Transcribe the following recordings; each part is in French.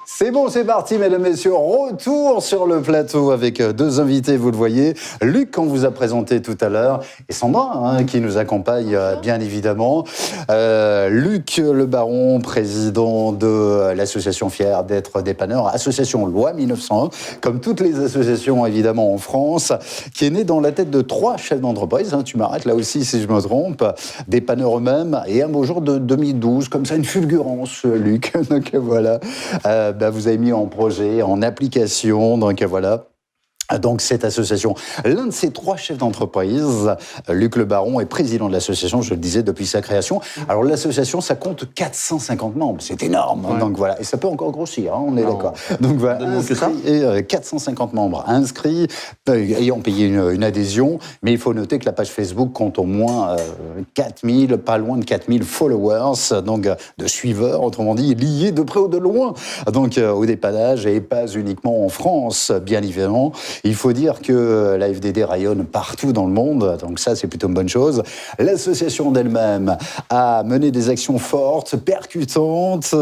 C'est bon, c'est parti, mesdames, messieurs. Retour sur le plateau avec deux invités, vous le voyez. Luc, qu'on vous a présenté tout à l'heure, et Sandra, qui nous accompagne, bien évidemment. Luc Le Baron, président de l'association Fier d'être dépanneur, association Loi 1901, comme toutes les associations, évidemment, en France, qui est née dans la tête de 3 chefs d'entreprise. Tu m'arrêtes là aussi si je me trompe. Dépanneurs eux-mêmes. Et un beau jour de 2012, comme ça, une fulgurance, Luc. Donc voilà. Vous avez mis en projet, en application, donc voilà. Donc cette association, l'un de ces 3 chefs d'entreprise, Luc Le Baron, est président de l'association, je le disais, depuis sa création. Alors l'association, ça compte 450 membres, c'est énorme. Ouais. Donc voilà, et ça peut encore grossir, on est d'accord. Donc voilà, inscrit, 450 membres inscrits, ayant payé une adhésion, mais il faut noter que la page Facebook compte au moins 4000, pas loin de 4000 followers, donc de suiveurs, autrement dit, liés de près ou de loin, donc au dépannage, et pas uniquement en France, bien évidemment. Il faut dire que la FDD rayonne partout dans le monde, donc ça c'est plutôt une bonne chose. L'association d'elle-même a mené des actions fortes, percutantes,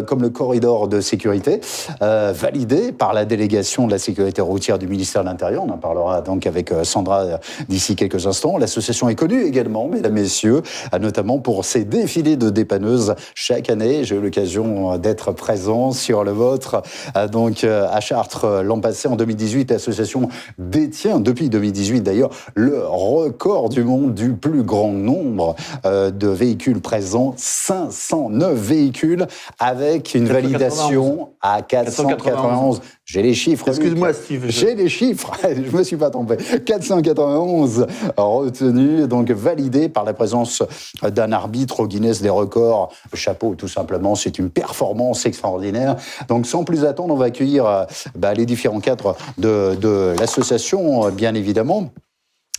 comme le corridor de sécurité, validé par la délégation de la sécurité routière du ministère de l'Intérieur. On en parlera donc avec Sandra d'ici quelques instants. L'association est connue également, mesdames, messieurs, notamment pour ses défilés de dépanneuses chaque année. J'ai eu l'occasion d'être présent sur le vôtre, donc à Chartres l'an passé, en 2018. L'association détient, depuis 2018 d'ailleurs, le record du monde du plus grand nombre de véhicules présents, 509 véhicules, avec une 491. Validation à 491. J'ai les chiffres. Excuse-moi, Steve. J'ai les chiffres, je me suis pas trompé. 491 retenus, donc validés par la présence d'un arbitre au Guinness des records. Chapeau, tout simplement, c'est une performance extraordinaire. Donc sans plus attendre, on va accueillir les différents cadres de l'association, bien évidemment.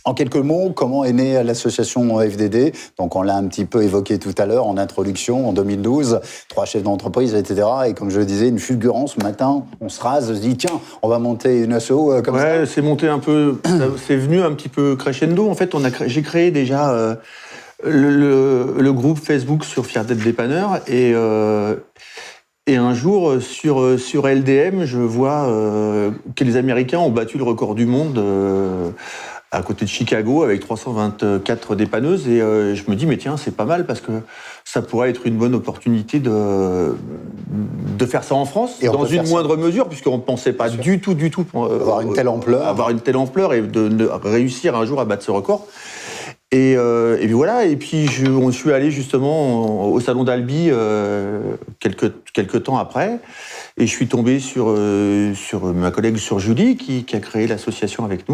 En quelques mots, comment est née l'association FDD? Donc on l'a un petit peu évoqué tout à l'heure en introduction, en 2012, 3 chefs d'entreprise, etc. Et comme je le disais, une fulgurance, matin, on se rase, on se dit tiens, on va monter une asso comme ça. Ouais, c'est monté un peu, c'est venu un petit peu crescendo. En fait, j'ai créé déjà le groupe Facebook sur Fier d'être dépanneur et un jour, sur LDM, je vois que les Américains ont battu le record du monde à côté de Chicago avec 324 dépanneuses. Et je me dis, mais tiens, c'est pas mal parce que ça pourrait être une bonne opportunité de faire ça en France, et dans une moindre mesure, puisqu'on ne pensait pas du tout avoir une telle ampleur et de réussir un jour à battre ce record. Et puis voilà, et puis je suis allé justement au salon d'Albi quelques temps après, et je suis tombé sur ma collègue, sur Julie, qui a créé l'association avec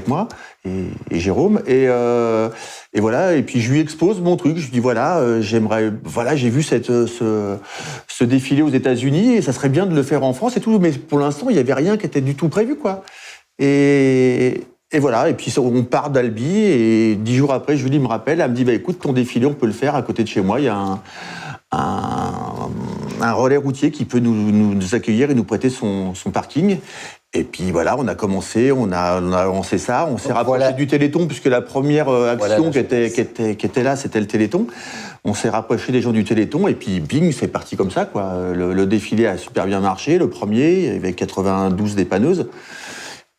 moi, et Jérôme, et voilà, et puis je lui expose mon truc, je lui dis j'ai vu ce défilé aux États-Unis, et ça serait bien de le faire en France et tout, mais pour l'instant, il n'y avait rien qui était du tout prévu, quoi. Et voilà, et puis on part d'Albi, et 10 jours après, Julie me rappelle, elle me dit, écoute, ton défilé, on peut le faire à côté de chez moi, il y a un relais routier qui peut nous accueillir et nous prêter son parking. Et puis voilà, on a commencé, on a lancé ça, on s'est rapproché du Téléthon, puisque la première action qui était là, c'était le Téléthon. On s'est rapproché des gens du Téléthon, et puis bing, c'est parti comme ça, quoi. Le défilé a super bien marché, le premier, il y avait 92 dépanneuses.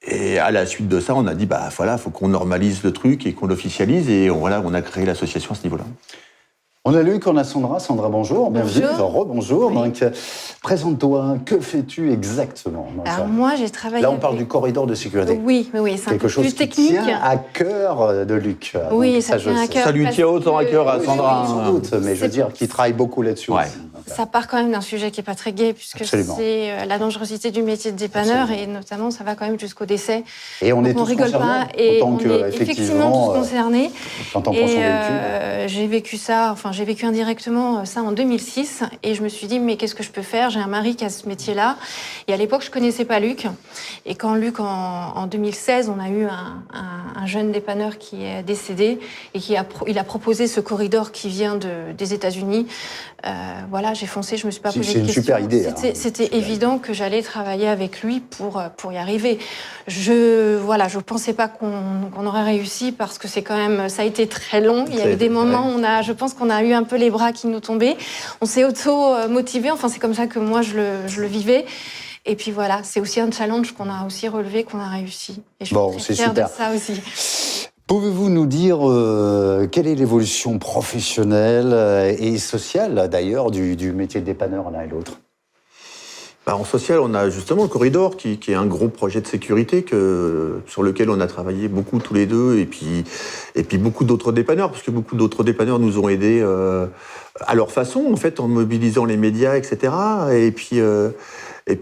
Et à la suite de ça, on a dit, faut qu'on normalise le truc et qu'on l'officialise. Et on a créé l'association à ce niveau-là. On a Luc, on a Sandra. Sandra, bonjour. Bienvenue. Rebonjour. Oui. Donc, présente-toi. Que fais-tu exactement? Alors, moi, j'ai travaillé. Là, on parle du corridor de sécurité. Oui, c'est quelque chose plus technique. Qui tient à cœur de Luc. Oui, donc, ça tient à cœur. Ça lui tient autant à cœur à Sandra. Oui, sans doute, mais je veux dire qu'il travaille beaucoup là-dessus. Ouais. Ça part quand même d'un sujet qui n'est pas très gai, puisque c'est la dangerosité du métier de dépanneur. Absolument. Et notamment, ça va quand même jusqu'au décès. Et on est tous rigole concernés. Pas, et on est effectivement tous concernés. Quand on prend son véhicule. J'ai vécu indirectement ça en 2006, et je me suis dit, mais qu'est-ce que je peux faire? J'ai un mari qui a ce métier-là, et à l'époque, je connaissais pas Luc. Et quand Luc, en 2016, on a eu un jeune dépanneur qui est décédé, et il a proposé ce corridor qui vient des États-Unis. j'ai foncé, je me suis pas posé C'est de une questions. super idée. C'était évident que j'allais travailler avec lui pour y arriver. Je pensais pas qu'on aurait réussi parce que c'est quand même, ça a été très long. Il y a eu des moments où je pense qu'on a eu un peu les bras qui nous tombaient. On s'est auto-motivé. Enfin, c'est comme ça que moi je le vivais. Et puis voilà, c'est aussi un challenge qu'on a aussi relevé, qu'on a réussi. Et je suis très fière de ça aussi. Pouvez-vous nous dire quelle est l'évolution professionnelle et sociale, d'ailleurs, du métier de dépanneur l'un et l'autre? En social, on a justement le Corridor, qui est un gros projet de sécurité sur lequel on a travaillé beaucoup tous les deux, et puis beaucoup d'autres dépanneurs, parce que beaucoup d'autres dépanneurs nous ont aidés à leur façon, en fait, en mobilisant les médias, etc. Et puis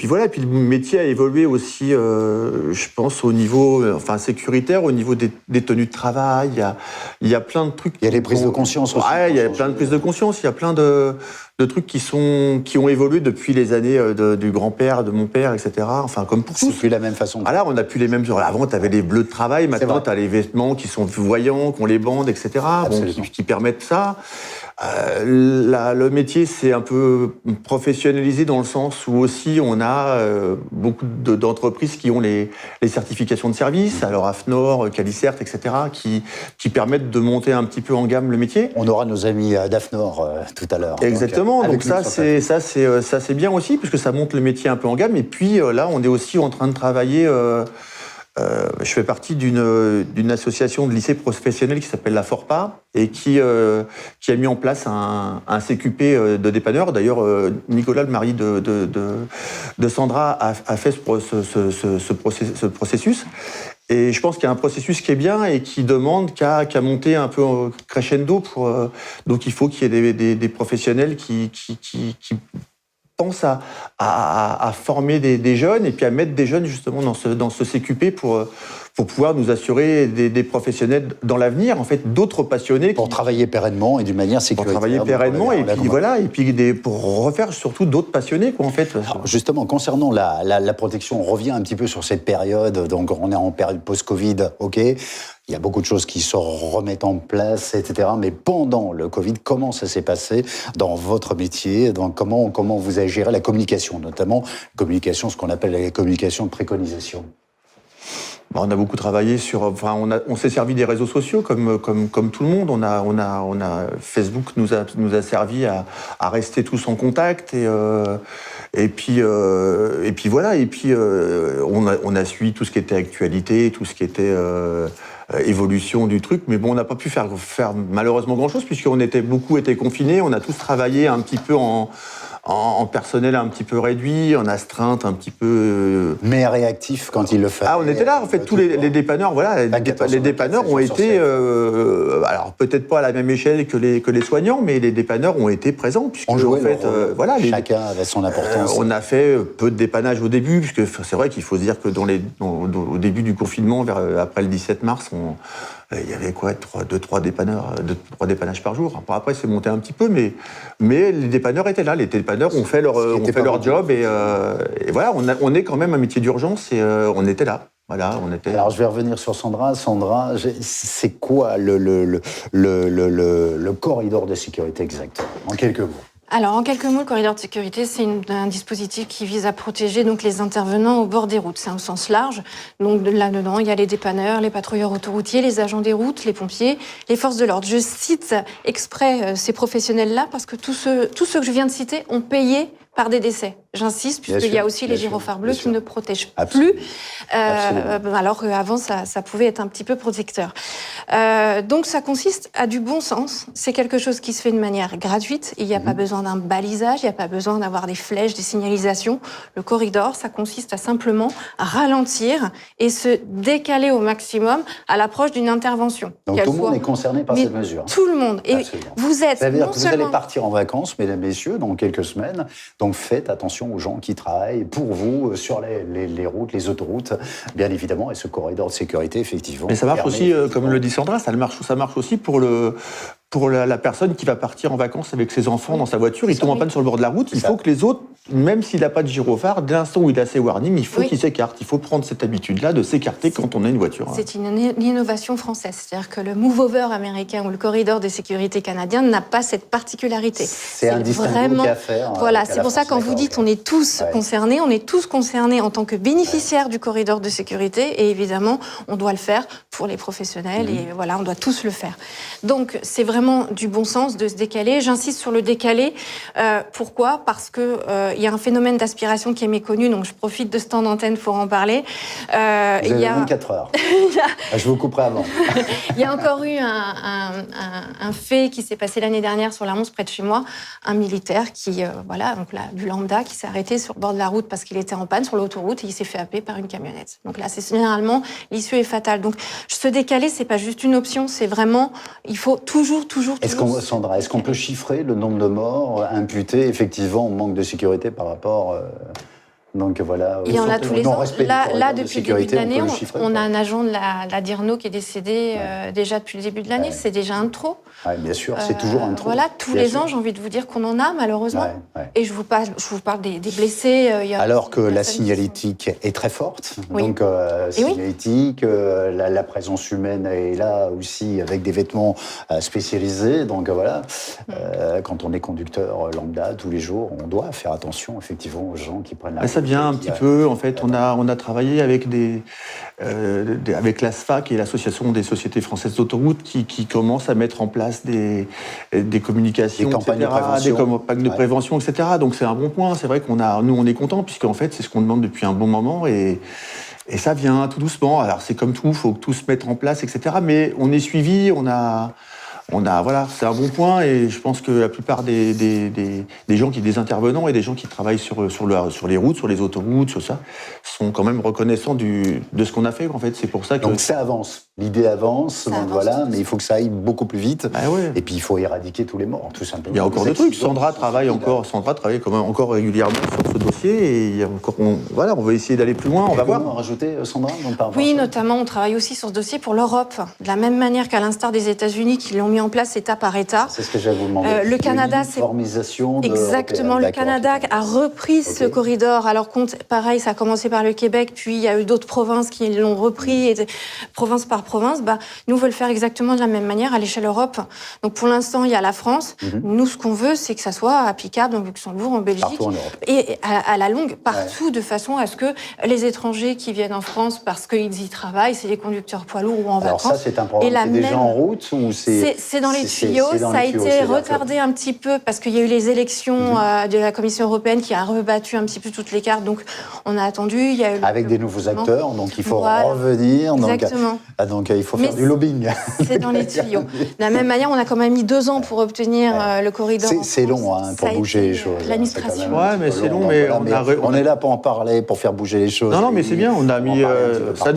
voilà, et puis le métier a évolué aussi, je pense, au niveau sécuritaire, au niveau des tenues de travail. Il y a plein de trucs. Il y a les prises de conscience aussi. Ouais, il y a plein de prises de conscience. Il y a plein de trucs qui ont évolué depuis les années du grand-père, de mon père, etc. Enfin, comme pour tous. C'est plus la même façon. Voilà, on n'a plus les mêmes. Avant, tu avais les bleus de travail. Maintenant, tu as les vêtements qui sont voyants, qui ont les bandes, etc. Qui permettent ça. Le métier s'est un peu professionnalisé dans le sens où aussi on a beaucoup d'entreprises qui ont les certifications de service, alors AFNOR, Calicert, etc., qui permettent de monter un petit peu en gamme le métier. On aura nos amis d'AFNOR tout à l'heure. Exactement, donc ça c'est bien aussi, puisque ça monte le métier un peu en gamme. Et puis là, on est aussi en train de travailler... je fais partie d'une association de lycées professionnels qui s'appelle la FORPA et qui a mis en place un CQP de dépanneurs. D'ailleurs, Nicolas, le mari de Sandra, a fait ce processus. Et je pense qu'il y a un processus qui est bien et qui demande qu'à monter un peu crescendo. Donc il faut qu'il y ait des professionnels qui pense à former des jeunes et puis à mettre des jeunes justement dans ce CQP pour pouvoir nous assurer des professionnels dans l'avenir, en fait, d'autres passionnés. Pour travailler pérennement et d'une manière sécuritaire. Pour travailler pérennement et puis voilà, et puis pour refaire surtout d'autres passionnés, quoi, en fait. Alors justement, concernant la protection, on revient un petit peu sur cette période, donc on est en période post-Covid, ok. Il y a beaucoup de choses qui se remettent en place, etc. Mais pendant le Covid, comment ça s'est passé dans votre métier? Comment vous avez géré la communication, notamment communication, ce qu'on appelle la communication de préconisation? On a beaucoup travaillé on s'est servi des réseaux sociaux comme tout le monde. On a Facebook nous a servi à rester tous en contact et puis voilà. Et puis on a suivi tout ce qui était actualité, tout ce qui était évolution du truc, mais bon, on n'a pas pu faire malheureusement grand-chose puisqu'on était confinés. On a tous travaillé un petit peu en personnel un petit peu réduit, en astreinte un petit peu... Mais réactif quand il le fait. On était là, en fait, tous les dépanneurs, voilà, les dépanneurs ont été... alors, peut-être pas à la même échelle que les soignants, mais les dépanneurs ont été présents, puisque, on jouait en fait, voilà... Chacun avait son importance. On a fait peu de dépannage au début, puisque c'est vrai qu'il faut se dire que au début du confinement, après le 17 mars, il y avait quoi, 2-3 dépannages par jour. Après, c'est monté un petit peu, mais les dépanneurs étaient là. Les dépanneurs ont fait leur job et voilà, on est quand même un métier d'urgence et on était là. Voilà, on était... Alors, je vais revenir sur Sandra. Sandra, c'est quoi le corridor de sécurité exact, en quelques mots? Alors, en quelques mots, le corridor de sécurité, c'est un dispositif qui vise à protéger donc les intervenants au bord des routes. C'est un sens large. Donc, là-dedans, il y a les dépanneurs, les patrouilleurs autoroutiers, les agents des routes, les pompiers, les forces de l'ordre. Je cite exprès ces professionnels-là parce que tous ceux que je viens de citer ont payé par des décès. J'insiste, puisqu'il y a aussi les gyrophares bleus qui ne protègent plus, alors qu'avant, ça pouvait être un petit peu protecteur. Donc, ça consiste à du bon sens. C'est quelque chose qui se fait de manière gratuite. Il n'y a pas besoin d'un balisage, il n'y a pas besoin d'avoir des flèches, des signalisations. Le corridor, ça consiste à simplement ralentir et se décaler au maximum à l'approche d'une intervention. Donc, tout le monde est concerné par cette mesure. Tout le monde. Et vous êtes... Ça veut dire que vous allez partir en vacances, mesdames, messieurs, dans quelques semaines. Donc, faites attention aux gens qui travaillent pour vous sur les routes, les autoroutes, bien évidemment, et ce corridor de sécurité, effectivement. Mais ça marche aussi, comme le dit Sandra, ça marche aussi pour la personne qui va partir en vacances avec ses enfants dans sa voiture. Il tombe en panne sur le bord de la route. Il faut que les autres même s'il n'a pas de gyrophare, dès l'instant où il a ses warnings, il faut Oui. qu'il s'écarte. Il faut prendre cette habitude-là de s'écarter quand on a une voiture. C'est une innovation française. C'est-à-dire que le move-over américain ou le corridor de sécurité canadien n'a pas cette particularité. C'est un distinguo qu'il y a à faire. Voilà, avec c'est la pour ça France, quand vous d'accord, dites ok. on est tous Ouais. concernés, on est tous concernés en tant que bénéficiaires du corridor de sécurité et évidemment, on doit le faire pour les professionnels et voilà, on doit tous le faire. Donc, c'est vraiment du bon sens de se décaler. J'insiste sur le décaler. Pourquoi ? Parce que il y a un phénomène d'aspiration qui est méconnu, donc je profite de ce temps d'antenne pour en parler. Vous avez Il y a- 24 heures. Je vous couperai avant. Il y a encore eu un fait qui s'est passé l'année dernière sur la 11 près de chez moi, un militaire qui, voilà, donc là, du lambda, qui s'est arrêté sur le bord de la route parce qu'il était en panne sur l'autoroute et il s'est fait happer par une camionnette. Donc là, c'est généralement, l'issue est fatale. Donc se décaler, c'est pas juste une option, c'est vraiment, il faut toujours. Sandra, est-ce qu'on peut chiffrer le nombre de morts imputés effectivement au manque de sécurité par rapport donc voilà, Il y en a tous les ans. Là, de depuis le début de sécurité, l'année, on peut le chiffrer, on a quoi. un agent de la DIRNO qui est décédé déjà depuis le début de l'année. Ouais. C'est déjà un de trop. Ouais, bien sûr, c'est toujours un trou. Voilà, tous bien les sûr. ans, j'ai envie de vous dire qu'on en a, malheureusement. Ouais, ouais. Et je vous parle des blessés. Il y a Alors que des la personnes qui signalétique est très forte, Oui. donc Et oui. signalétique, la présence humaine est là aussi avec des vêtements spécialisés, donc voilà, quand on est conducteur lambda tous les jours, on doit faire attention effectivement aux gens qui prennent la Ça route vient et un qui, petit peu, en fait, on a travaillé avec avec l'ASFA, qui est l'Association des sociétés françaises d'autoroutes, qui commence à mettre en place des communications, Des campagnes etc., de prévention. des campagnes de Ouais. prévention, etc. Donc c'est un bon point. C'est vrai nous, on est contents, puisqu'en fait, c'est ce qu'on demande depuis un bon moment, et ça vient tout doucement. Alors c'est comme tout, il faut que tout se mette en place, etc. Mais on est suivi, voilà, c'est un bon point, et je pense que la plupart des intervenants et des gens qui travaillent sur les routes, sur les autoroutes, sur ça, sont quand même reconnaissants de ce qu'on a fait, en fait. C'est pour ça que... Donc ça avance, l'idée avance, Ça donc avance voilà, tout mais il faut que ça aille beaucoup plus vite. Bah ouais. Et puis il faut éradiquer tous les morts, tout simplement. Il y a encore Les des trucs. accidents Sandra sont travaille quand même encore régulièrement sur ce dossier, et il y a encore, on va essayer d'aller plus loin, on va voir. En rajouter, Sandra, donc, par rapport Oui, à ça notamment, on travaille aussi sur ce dossier pour l'Europe. De la même manière qu'à l'instar des États-Unis, qui l'ont mis en place état par état. C'est ce que j'allais vous demander. Le Canada, c'est Uniformisation exactement. Le Canada a repris ce corridor. Alors, pareil, ça a commencé par le Québec, puis il y a eu d'autres provinces qui l'ont repris, et province par province. Nous, on veut le faire exactement de la même manière à l'échelle Europe. Donc, pour l'instant, il y a la France. Nous, ce qu'on veut, c'est que ça soit applicable en Luxembourg, en Belgique, Partout en Europe. et à la longue, partout, de façon à ce que les étrangers qui viennent en France parce qu'ils y travaillent, c'est les conducteurs poids lourds ou en Alors vacances. ça, c'est un programme qui est déjà en route ou C'est dans les tuyaux. Ça a été retardé un petit peu parce qu'il y a eu les élections de la Commission européenne qui a rebattu un petit peu toutes les cartes. Donc, on a attendu. Il y a eu avec des nouveaux acteurs, donc il faut Voilà. revenir. Exactement. Donc il faut faire Mais du lobbying. c'est dans les tuyaux. De la même manière, on a quand même mis 2 ans pour obtenir le corridor. en C'est France. long Ça pour a bouger été, les choses. L'administration. C'est quand même un Ouais, mais petit peu c'est long, long, donc mais voilà, on est là pour en parler, pour faire bouger les choses. Non, mais c'est bien, on a mis... en parler un petit peu ça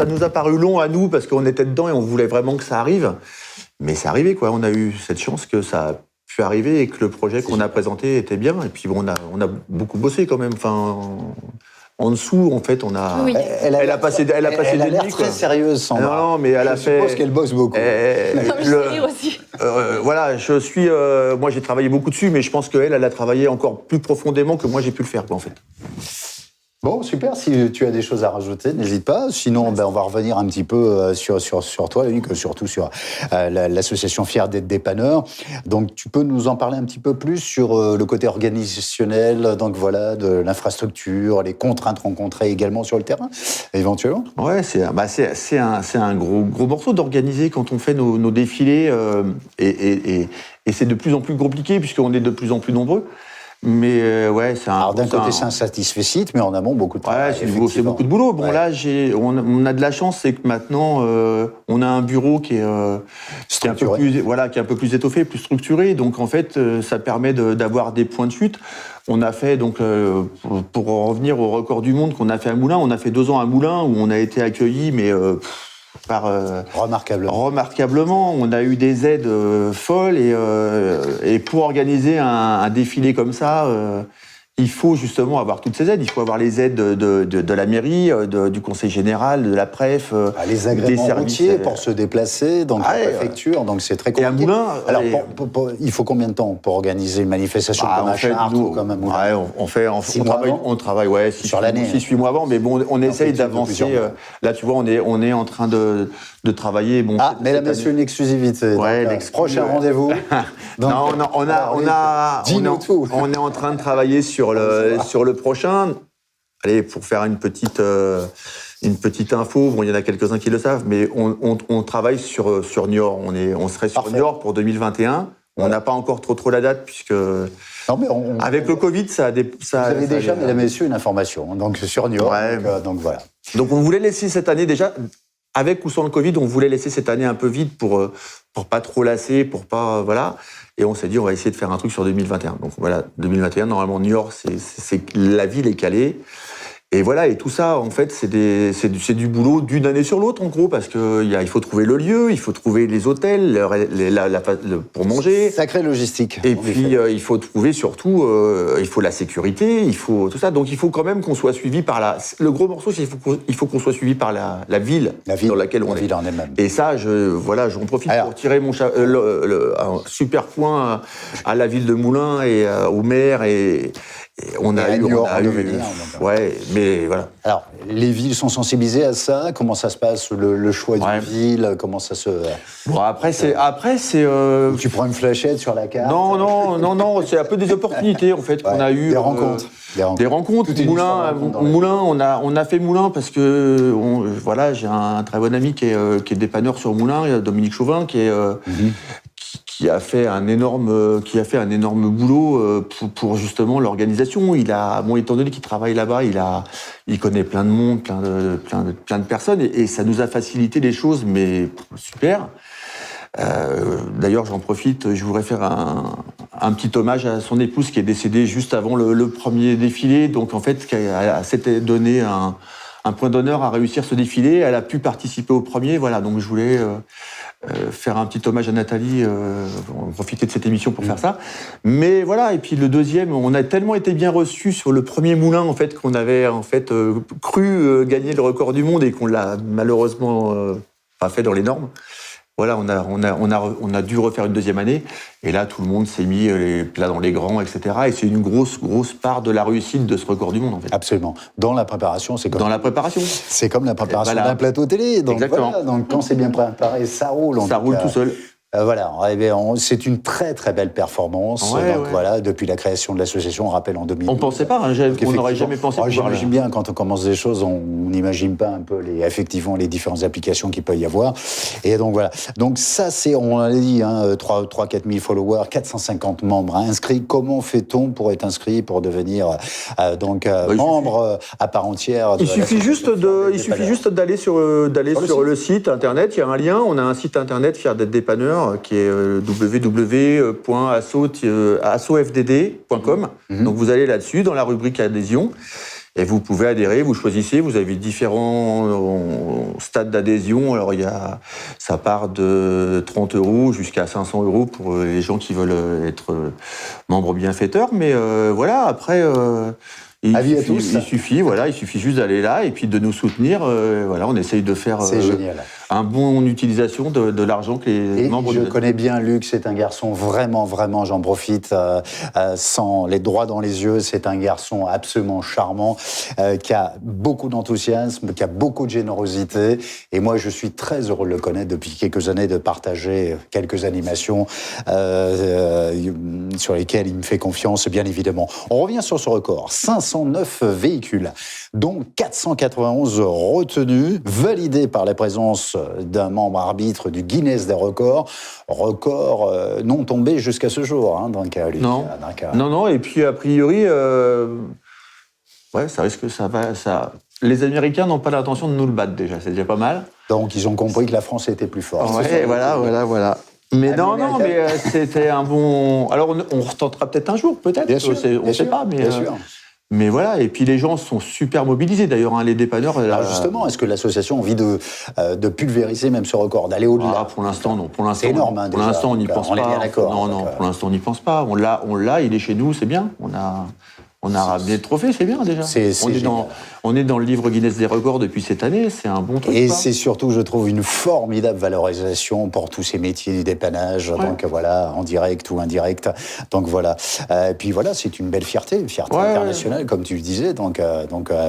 nous a paru long à nous, parce qu'on était dedans et on voulait vraiment que ça arrive. Mais c'est arrivé, quoi. On a eu cette chance que ça a pu arriver et que le projet qu'on a présenté était bien. Et puis, bon, on a beaucoup bossé, quand même. Enfin, en dessous, en fait, on a... Oui. Elle a passé l'air des nuits, très quoi. sérieuse, Sandra. Non, mais elle a fait... Je suppose qu'elle bosse beaucoup. Non, mais je sais rire aussi. Voilà, moi, j'ai travaillé beaucoup dessus, mais je pense qu'elle a travaillé encore plus profondément que moi, j'ai pu le faire, quoi, en fait. Bon, super. Si tu as des choses à rajouter, n'hésite pas. Sinon, on va revenir un petit peu sur toi, Luc, surtout sur l'association Fiers d'être dépanneur. Donc, tu peux nous en parler un petit peu plus sur le côté organisationnel, donc voilà, de l'infrastructure, les contraintes rencontrées également sur le terrain, éventuellement. Ouais, c'est un gros morceau d'organiser quand on fait nos défilés, et c'est de plus en plus compliqué puisqu'on est de plus en plus nombreux. Mais ouais, c'est un... Alors d'un côté, c'est un satisfecit, mais en amont, beaucoup de travail. Ouais, c'est beaucoup de boulot. Bon, Ouais. là, on a de la chance, c'est que maintenant, on a un bureau qui est un peu plus étoffé, plus structuré. Donc, en fait, ça permet d'avoir des points de chute. On a fait, donc, pour en revenir au record du monde qu'on a fait à Moulins, on a fait 2 ans à Moulins où on a été accueillis, mais... remarquablement. On a eu des aides folles et pour organiser un défilé comme ça, il faut justement avoir toutes ces aides. Il faut avoir les aides de la mairie, du conseil général, de la préf, les agréments routiers pour se déplacer dans la préfecture, donc c'est très compliqué. Et un moulin. Alors, il faut combien de temps pour organiser une manifestation comme un Chartres ou comme un moulin? On travaille 6-8 mois avant, mais bon, on essaye d'avancer. Là, tu vois, on est en train de travailler. Bon, mais là, monsieur, une exclusivité. Prochain rendez-vous. Non, on est en train de travailler sur le prochain. Allez, pour faire une petite info, bon, il y en a quelques-uns qui le savent, mais on travaille sur Niort. On serait sur Niort pour 2021. On n'a pas encore trop la date, puisque avec le Covid, ça a des... Vous avez déjà, mesdames et messieurs, une information, donc sur Niort, donc voilà. Donc on voulait laisser cette année déjà... Avec ou sans le Covid, on voulait laisser cette année un peu vide pour pas trop lasser, pour pas voilà. Et on s'est dit on va essayer de faire un truc sur 2021. Donc voilà, 2021 normalement Niort, la ville est calée. Et voilà, et tout ça, en fait, c'est du boulot d'une année sur l'autre, en gros, parce qu'il faut trouver le lieu, il faut trouver les hôtels pour manger. Sacrée logistique. Et puis, il faut trouver surtout, il faut la sécurité, il faut tout ça. Donc, il faut quand même qu'on soit suivi par le gros morceau, c'est qu'il faut qu'on soit suivi par la ville dans laquelle on est. Ville en elle-même. Et ça, j'en profite pour tirer un super point à la ville de Moulins et au maire et on a eu, mais voilà. Alors, les villes sont sensibilisées à ça. Comment ça se passe, le choix d'une ville? Comment ça se... Bon, après, c'est. Tu prends une fléchette sur la carte? Non. C'est un peu des opportunités en fait qu'on a eu. Des rencontres. Des rencontres. Moulins, on a fait Moulins parce que j'ai un très bon ami qui est dépanneur sur Moulins, Dominique Chauvin, qui a fait un énorme boulot pour justement l'organisation. Étant donné qu'il travaille là-bas, il connaît plein de monde, plein de personnes, et ça nous a facilité les choses, mais super. D'ailleurs, j'en profite, je voudrais faire un petit hommage à son épouse qui est décédée juste avant le premier défilé, donc en fait, qui s'était donné un point d'honneur à réussir ce défilé. Elle a pu participer au premier, voilà, donc je voulais faire un petit hommage à Nathalie, profiter de cette émission pour faire ça. Mais voilà, et puis le deuxième, on a tellement été bien reçus sur le premier moulin, en fait, qu'on avait en fait cru gagner le record du monde et qu'on l'a malheureusement pas fait dans les normes. Voilà, on a dû refaire une deuxième année, et là tout le monde s'est mis les plats dans les grands, etc. Et c'est une grosse part de la réussite de ce record du monde, en fait. Absolument. Dans la préparation, c'est comme dans la préparation. C'est comme la préparation d'un plateau télé. Donc, exactement. Voilà, donc quand c'est bien préparé, ça roule. Ça roule tout seul. Voilà, c'est une très très belle performance. Voilà, depuis la création de l'association, on rappelle en 2012. On pensait pas, on n'aurait jamais pensé. J'imagine bien quand on commence des choses, on n'imagine pas un peu effectivement les différentes applications qu'il peut y avoir. Et donc voilà. Donc ça, on l'a dit, 3-4 000 followers, 450 membres inscrits. Comment fait-on pour être inscrit, pour devenir membre à part entière? Il suffit juste d'aller sur le site internet. Il y a un lien. On a un site internet fier d'être dépanneur, qui est www.assofdd.com. Donc vous allez là-dessus, dans la rubrique adhésion, et vous pouvez adhérer, vous choisissez, vous avez différents stades d'adhésion. Alors ça part de 30 € jusqu'à 500 € pour les gens qui veulent être membres bienfaiteurs. Mais voilà, après... Il suffit juste d'aller là et puis de nous soutenir. On essaye de faire un bon utilisation de l'argent que les membres... Je connais bien Luc, c'est un garçon vraiment, j'en profite, sans les droits dans les yeux, c'est un garçon absolument charmant, qui a beaucoup d'enthousiasme, qui a beaucoup de générosité. Et moi, je suis très heureux de le connaître depuis quelques années, de partager quelques animations sur lesquelles il me fait confiance, bien évidemment. On revient sur ce record. 509 véhicules, dont 491 retenus, validés par la présence d'un membre arbitre du Guinness des records. Record non tombé jusqu'à ce jour. Luc. Non. Et puis, a priori, ça risque que ça va... Les Américains n'ont pas l'intention de nous le battre, déjà. C'est déjà pas mal. Donc, ils ont compris que la France était plus forte. Voilà. Mais mais c'était un bon... Alors, on retentera peut-être un jour, peut-être. Bien sûr, on ne sait pas, mais... Mais voilà, et puis les gens sont super mobilisés, d'ailleurs, les dépanneurs... Alors justement, est-ce que l'association a envie de pulvériser même ce record, d'aller au-delà? Pour l'instant, non. C'est énorme, pour l'instant, on n'y pense pas. On est bien d'accord. Non, pour l'instant, on n'y pense pas. On l'a, il est chez nous, c'est bien. On On a ramené le trophée, c'est bien déjà. On est dans le livre Guinness des records depuis cette année, c'est un bon truc. Et c'est surtout, je trouve, une formidable valorisation pour tous ces métiers du dépannage, donc voilà, en direct ou indirect. Donc voilà. Et puis voilà, c'est une belle fierté, internationale, comme tu le disais. Donc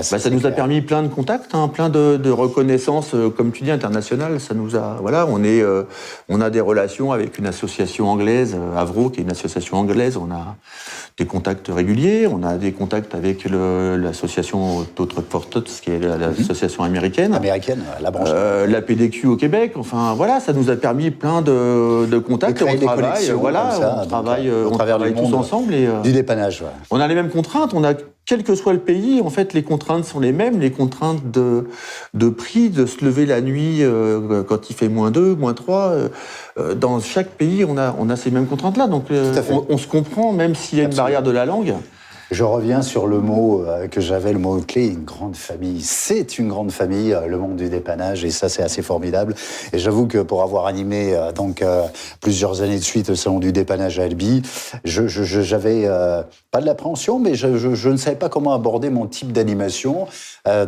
ça nous a permis plein de contacts, plein de reconnaissances, comme tu dis, internationales. Ça nous a, voilà, on a des relations avec une association anglaise, Avro, qui est une association anglaise. On a des contacts réguliers, on a des contacts avec l'association Tots for Tots, qui est l'association américaine. La branche. La PDQ au Québec, enfin voilà, ça nous a permis plein de contacts. On travaille, on travaille tous ensemble. Du dépannage. Ouais. On a les mêmes contraintes, quel que soit le pays, en fait, les contraintes sont les mêmes, les contraintes de prix, de se lever la nuit quand il fait -2, -3. Dans chaque pays, on a ces mêmes contraintes-là. Donc, on se comprend, même s'il y a une barrière de la langue. Je reviens sur le mot que j'avais, le mot clé, une grande famille. C'est une grande famille, le monde du dépannage, et ça, c'est assez formidable. Et j'avoue que pour avoir animé plusieurs années de suite le salon du dépannage à Albi, j'avais pas de l'appréhension, mais je ne savais pas comment aborder mon type d'animation.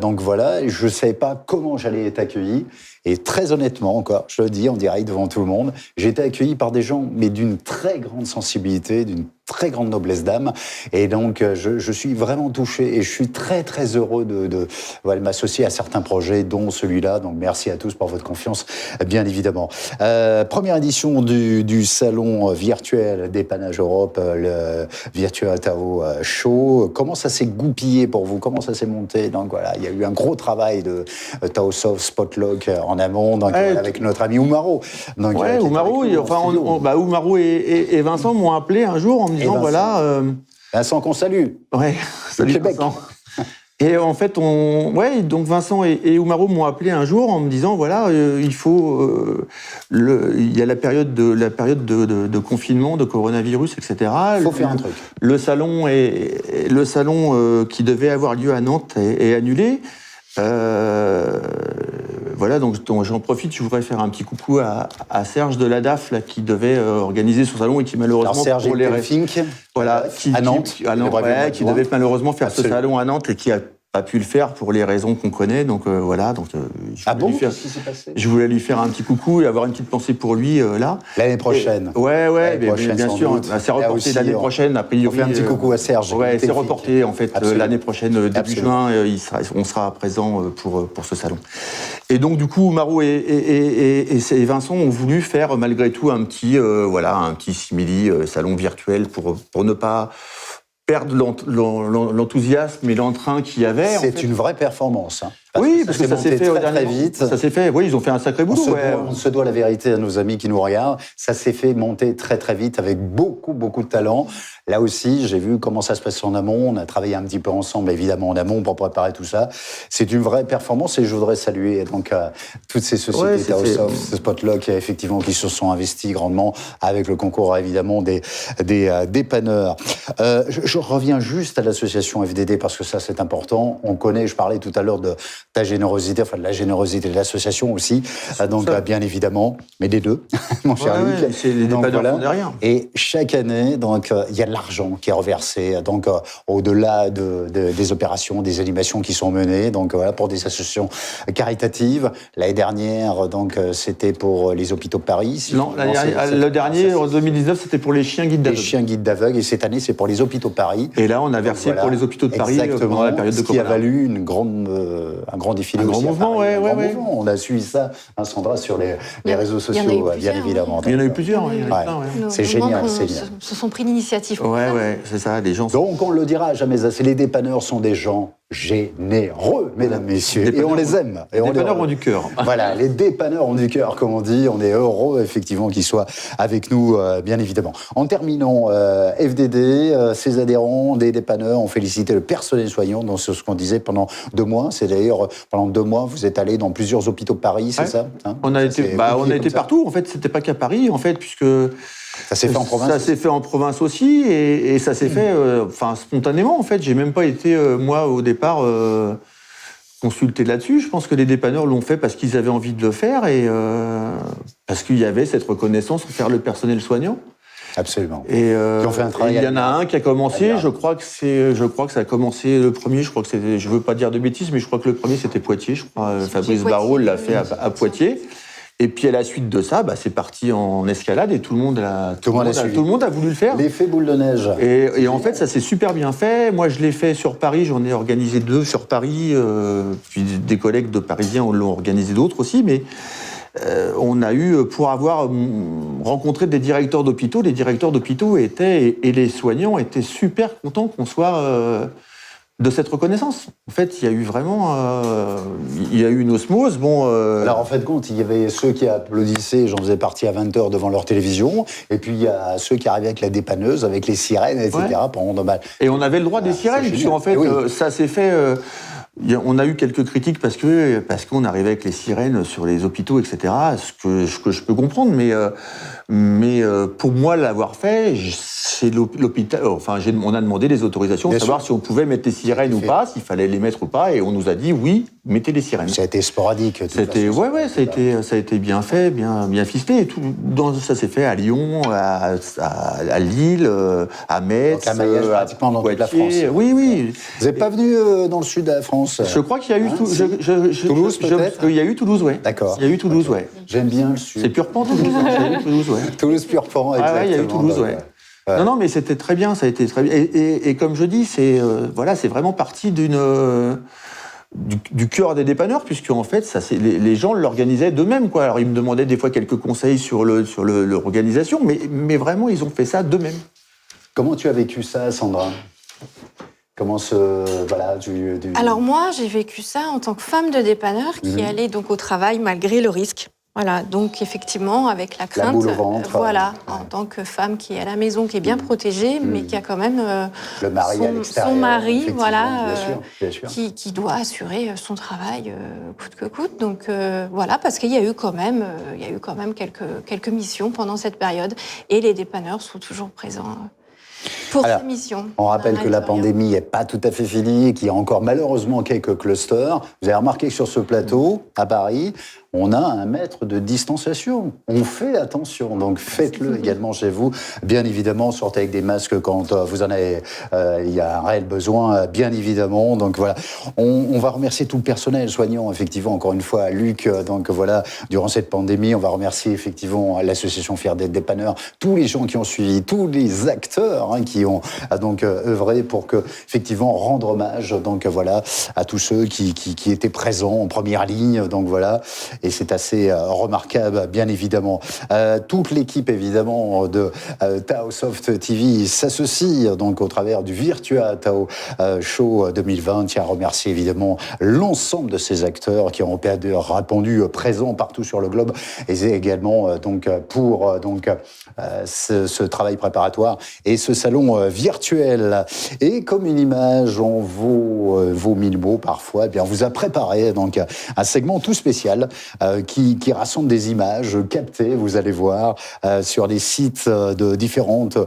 Donc voilà, je ne savais pas comment j'allais être accueilli. Et très honnêtement, encore, je le dis en direct devant tout le monde, j'ai été accueilli par des gens, mais d'une très grande sensibilité, d'une très grande noblesse d'âme. Et donc, je suis vraiment touché et je suis très, très heureux de m'associer à certains projets, dont celui-là. Donc, merci à tous pour votre confiance, bien évidemment. Première édition du salon virtuel Dépannage Europe, le Virtual Tao Show. Comment ça s'est goupillé pour vous? Comment ça s'est monté? Donc, voilà, il y a eu un gros travail de Taosoft, Spotlock en amont, donc, avec notre ami Oumaro. Donc, Oumaro, Oumaro et Vincent m'ont appelé un jour en me disant, Vincent qu'on salue. Ouais, salut Québec. Vincent. Et en fait, donc Vincent et Oumaro m'ont appelé un jour en me disant, voilà, il y a la période de confinement, de coronavirus, etc. Il faut faire un truc. Le salon qui devait avoir lieu à Nantes est annulé. Voilà, donc j'en profite, je voudrais faire un petit coucou à Serge de la DAF là, qui devait organiser son salon et qui malheureusement... Alors Serge Fink, à Nantes, qui devait malheureusement faire ce salon à Nantes et qui a pas pu le faire pour les raisons qu'on connaît, donc voilà. Donc, qu'est-ce qui s'est passé ? Je voulais lui faire un petit coucou et avoir une petite pensée pour lui là. L'année prochaine. Bien sûr. C'est reporté l'année prochaine. A priori, on fait un petit coucou à Serge. Ouais, c'est reporté en fait l'année prochaine, début juin. On sera présent pour ce salon. Et donc du coup, Maro et Vincent ont voulu faire malgré tout un petit simili salon virtuel pour ne pas perdre l'enthousiasme et l'entrain qu'il y avait. C'est une vraie performance. Oui, parce que ça s'est fait très vite. Ça s'est fait, oui, ils ont fait un sacré boulot. On se doit la vérité à nos amis qui nous regardent. Ça s'est fait monter très très vite avec beaucoup beaucoup de talent. Là aussi, j'ai vu comment ça se passe en amont. On a travaillé un petit peu ensemble, évidemment, en amont pour préparer tout ça. C'est une vraie performance et je voudrais saluer donc toutes ces sociétés, Taosoft, Spotlock, effectivement, qui se sont investis grandement avec le concours, évidemment, des dépanneurs. Je reviens juste à l'association FDD parce que ça, c'est important. On connaît, je parlais tout à l'heure de ta générosité, enfin de la générosité de l'association aussi, donc bien évidemment, mais des deux, mon cher Luc. C'est les dépanneurs derrière. Et chaque année, donc il y a de l'argent qui est reversé, donc au-delà des opérations, des animations qui sont menées, donc voilà, pour des associations caritatives. L'année dernière, donc c'était pour les hôpitaux de Paris. Le dernier, en 2019, c'était pour les chiens guides d'aveugles. Les chiens guides d'aveugles, et cette année, c'est pour les hôpitaux de Paris. Et là, on a versé pour les hôpitaux de Paris pendant la période de ce Corona. qui a valu un grand défilé aussi. Mouvement, mouvement. On a suivi ça, Sandra, sur les réseaux sociaux, bien évidemment. Il y en a eu plusieurs. C'est génial, se sont pris l'initiative. Ouais, c'est ça, les gens. Donc on le dira jamais assez, les dépanneurs sont des gens généreux, mesdames, messieurs, et on les aime. Les dépanneurs ont du cœur. Voilà, les dépanneurs ont du cœur, comme on dit. On est heureux, effectivement, qu'ils soient avec nous, bien évidemment. En terminant, FDD, ses adhérents, des dépanneurs, ont félicité le personnel soignant dans ce qu'on disait pendant 2 mois. C'est d'ailleurs, pendant 2 mois, vous êtes allé dans plusieurs hôpitaux de Paris, c'est ça On a été partout, en fait. C'était pas qu'à Paris, en fait, puisque... Ça s'est fait en province. Ça s'est fait en province aussi, et ça s'est fait spontanément, en fait. J'ai même pas été, moi, au départ, consulté là-dessus. Je pense que les dépanneurs l'ont fait parce qu'ils avaient envie de le faire et parce qu'il y avait cette reconnaissance envers le personnel soignant. Absolument. Et Qui ont fait un travail il y en a un qui a commencé. admirable. Je crois que ça a commencé le premier. Je crois que c'était. Je veux pas dire de bêtises, mais je crois que le premier c'était Poitiers. Je crois Fabrice Poitiers, Barrault l'a oui, fait à Poitiers. Et puis à la suite de ça, c'est parti en escalade et tout le monde a voulu le faire. L'effet boule de neige. Et en fait, ça s'est super bien fait. Moi, je l'ai fait sur Paris. J'en ai organisé 2 sur Paris. Puis des collègues de Parisiens l'ont organisé d'autres aussi. Mais on a eu, pour avoir rencontré des directeurs d'hôpitaux, les directeurs d'hôpitaux et les soignants étaient super contents qu'on soit de cette reconnaissance. En fait, il y a eu vraiment il y a eu une osmose. Alors, en fait, compte, il y avait ceux qui applaudissaient, j'en faisais partie à 20h devant leur télévision, et puis il y a ceux qui arrivaient avec la dépanneuse, avec les sirènes, etc. pendant Et on avait le droit des sirènes, puisque en fait, ça s'est fait... on a eu quelques critiques parce qu'on arrivait avec les sirènes sur les hôpitaux, etc. Ce que je peux comprendre, mais pour moi, l'avoir fait, c'est l'hôpital. Enfin, on a demandé des autorisations pour savoir si on pouvait mettre les sirènes ou pas, s'il fallait les mettre ou pas, et on nous a dit oui, mettez les sirènes. Ça a été sporadique. Ça a été bien fait, bien ficelé. Et tout, ça s'est fait à Lyon, à Lille, à Metz, donc, pratiquement dans toute la France. Oui. Vous n'êtes pas venu dans le sud de la France? Je crois qu'il y a eu Toulouse, peut-être. Il y a eu Toulouse, ouais. D'accord. Il y a eu Toulouse, ouais. J'aime bien le sud. C'est Purpan, Toulouse. Il y a eu Toulouse, ouais. Toulouse, Purpan, exactement. Ah ouais, il y a eu Toulouse, ouais. Non, mais c'était très bien, ça a été très bien. Et comme je dis, c'est vraiment parti du cœur des dépanneurs, puisque en fait, les gens l'organisaient d'eux-mêmes, quoi. Alors ils me demandaient des fois quelques conseils sur l'organisation, mais vraiment ils ont fait ça d'eux-mêmes. Comment tu as vécu ça, Sandra? Comment Alors moi, j'ai vécu ça en tant que femme de dépanneur qui allait donc au travail malgré le risque. Voilà, donc effectivement, avec la crainte, la boule au ventre, en tant que femme qui est à la maison, qui est bien protégée, mais qui a quand même le mari à l'extérieur, son mari, bien sûr. Qui doit assurer son travail coûte que coûte. Donc parce qu'il y a eu quand même, quelques missions pendant cette période, et les dépanneurs sont toujours présents. Pour ces missions. On rappelle que la pandémie n'est pas tout à fait finie, qu'il y a encore malheureusement quelques clusters. Vous avez remarqué que sur ce plateau, à Paris, on a 1 mètre de distanciation. On fait attention, donc faites-le également chez vous. Bien évidemment, sortez avec des masques quand vous en avez, il y a un réel besoin, bien évidemment. Donc voilà, on va remercier tout le personnel soignant, effectivement, encore une fois, Luc. Donc voilà, durant cette pandémie, on va remercier effectivement l'association Fiers d'être dépanneurs, tous les gens qui ont suivi, tous les acteurs qui ont donc œuvré pour que, effectivement, rendre hommage, donc voilà, à tous ceux qui étaient présents en première ligne. Donc voilà. Et c'est assez remarquable, bien évidemment. Toute l'équipe, évidemment, de Taosoft TV s'associe donc au travers du Virtua Tao Show 2020. Tiens à remercier, évidemment, l'ensemble de ces acteurs qui ont répondu présents partout sur le globe, et également pour ce travail préparatoire et ce salon virtuel. Et comme une image en vaut 1000 mots parfois, eh bien, on vous a préparé donc un segment tout spécial qui rassemble des images captées, vous allez voir, sur des sites de différentes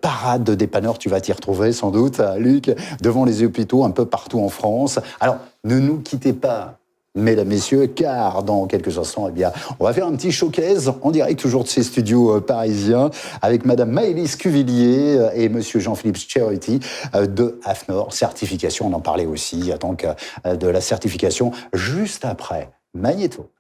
parades de dépanneurs. Tu vas t'y retrouver sans doute, Luc, devant les hôpitaux un peu partout en France. Alors, ne nous quittez pas, mesdames, messieurs, car dans quelques instants, eh bien, on va faire un petit showcase en direct, toujours de ces studios parisiens, avec Madame Maëlys Cuvillier et Monsieur Jean-Philippe Charity de AFNOR, certification, on en parlait aussi, donc de la certification, juste après Magnéto.